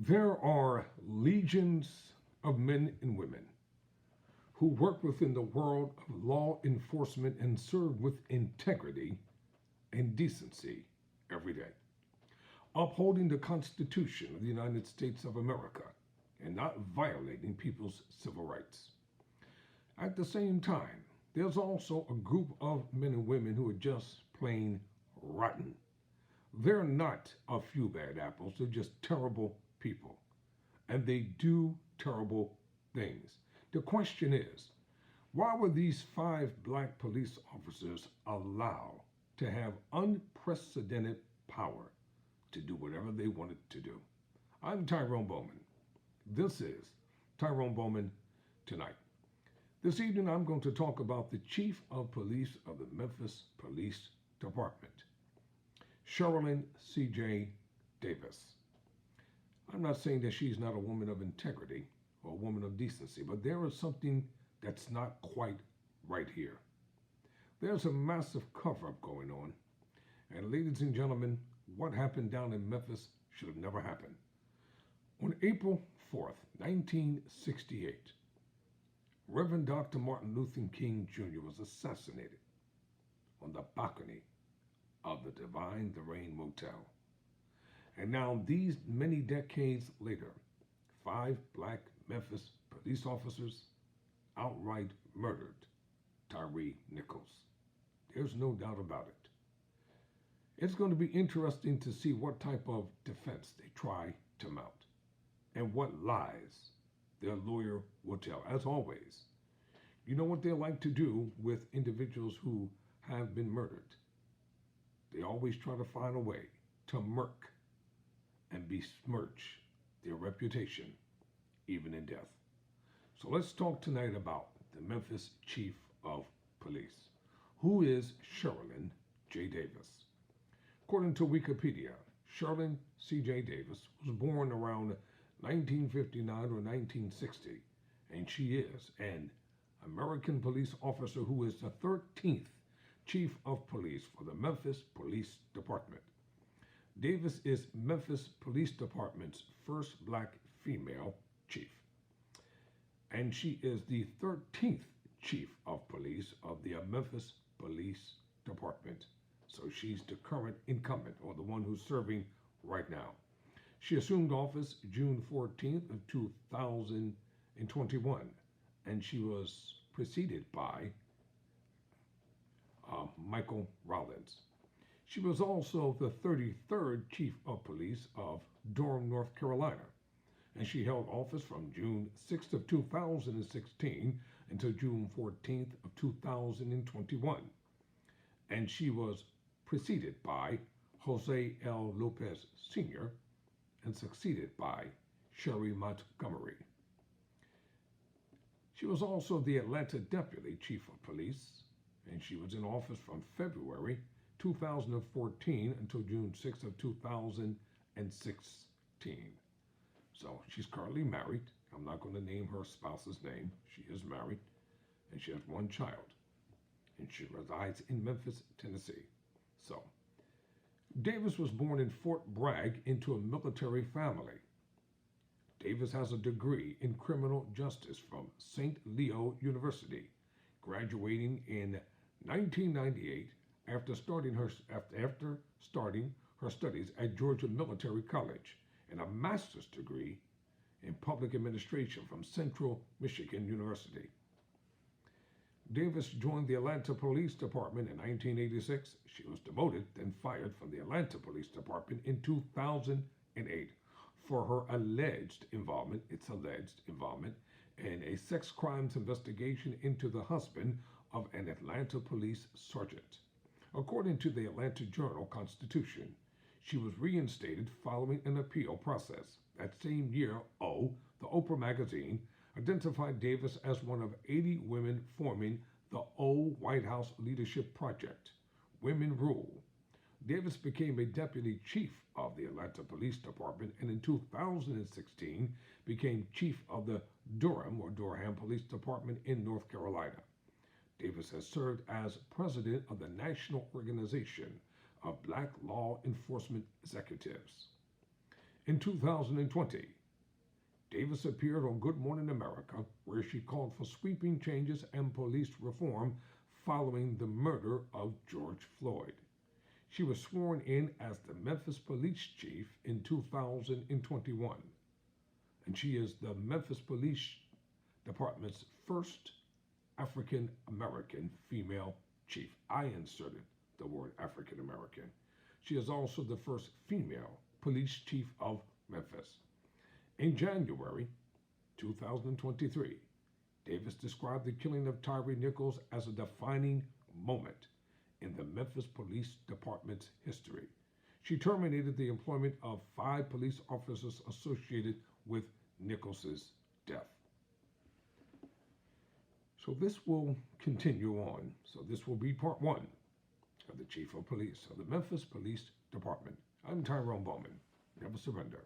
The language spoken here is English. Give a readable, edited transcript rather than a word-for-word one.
There are legions of men and women who work within the world of law enforcement and serve with integrity and decency every day, upholding the Constitution of the United States of America and not violating people's civil rights. At the same time, there's also a group of men and women who are just plain rotten. They're not a few bad apples, they're just terrible people. And they do terrible things. The question is, why were these five black police officers allowed to have unprecedented power to do whatever they wanted to do? I'm Tyrone Bowman. This is Tyrone Bowman Tonight. This evening, I'm going to talk about the Chief of Police of the Memphis Police Department, Cerelyn C.J. Davis. I'm not saying that she's not a woman of integrity or a woman of decency, but there is something that's not quite right here. There's a massive cover-up going on, and ladies and gentlemen, what happened down in Memphis should have never happened. On April 4th, 1968, Reverend Dr. Martin Luther King Jr. was assassinated on the balcony of the Divine Lorraine Motel. And now, these many decades later, five black Memphis police officers outright murdered Tyree Nichols. There's no doubt about it. It's going to be interesting to see what type of defense they try to mount and what lies their lawyer will tell. As always, you know what they like to do with individuals who have been murdered? They always try to find a way to murk and besmirch their reputation, even in death. So let's talk tonight about the Memphis Chief of Police. Who is Cerelyn J. Davis? According to Wikipedia, Cerelyn C.J. Davis was born around 1959 or 1960, and she is an American police officer who is the 13th Chief of Police for the Memphis Police Department. Davis is Memphis Police Department's first black female chief, and she is the 13th Chief of Police of the Memphis Police Department. So she's the current incumbent, or the one who's serving right now. She assumed office June 14th of 2021, and she was preceded by Michael Rollins. She was also the 33rd Chief of Police of Durham, North Carolina, and she held office from June 6th of 2016 until June 14th of 2021, and she was preceded by Jose L. Lopez Sr. and succeeded by Sherry Montgomery. She was also the Atlanta Deputy Chief of Police, and she was in office from February 2014 until June 6th of 2016. So she's currently married. I'm not going to name her spouse's name. She is married, and she has one child, and she resides in Memphis, Tennessee. So Davis was born in Fort Bragg into a military family. Davis has a degree in criminal justice from St. Leo University, graduating in 1998 after starting her studies at Georgia Military College, and a master's degree in public administration from Central Michigan University. Davis joined the Atlanta Police Department in 1986. She was demoted, then fired from the Atlanta Police Department in 2008 for her alleged involvement in a sex crimes investigation into the husband of an Atlanta police sergeant. According to the Atlanta Journal-Constitution, she was reinstated following an appeal process. That same year, the Oprah magazine identified Davis as one of 80 women forming the White House Leadership Project, Women Rule. Davis became a deputy chief of the Atlanta Police Department, and in 2016 became chief of the Durham Police Department in North Carolina. Davis has served as president of the National Organization of Black Law Enforcement Executives. In 2020, Davis appeared on Good Morning America, where she called for sweeping changes and police reform following the murder of George Floyd. She was sworn in as the Memphis police chief in 2021, and she is the Memphis Police Department's first African American female chief. I inserted the word African American. She is also the first female police chief of Memphis. In January 2023, Davis described the killing of Tyree Nichols as a defining moment in the Memphis Police Department's history. She terminated the employment of 5 police officers associated with Nichols' death. So this will continue on. So this will be part 1 of the Chief of Police of the Memphis Police Department. I'm Tyrone Bowman. Never surrender.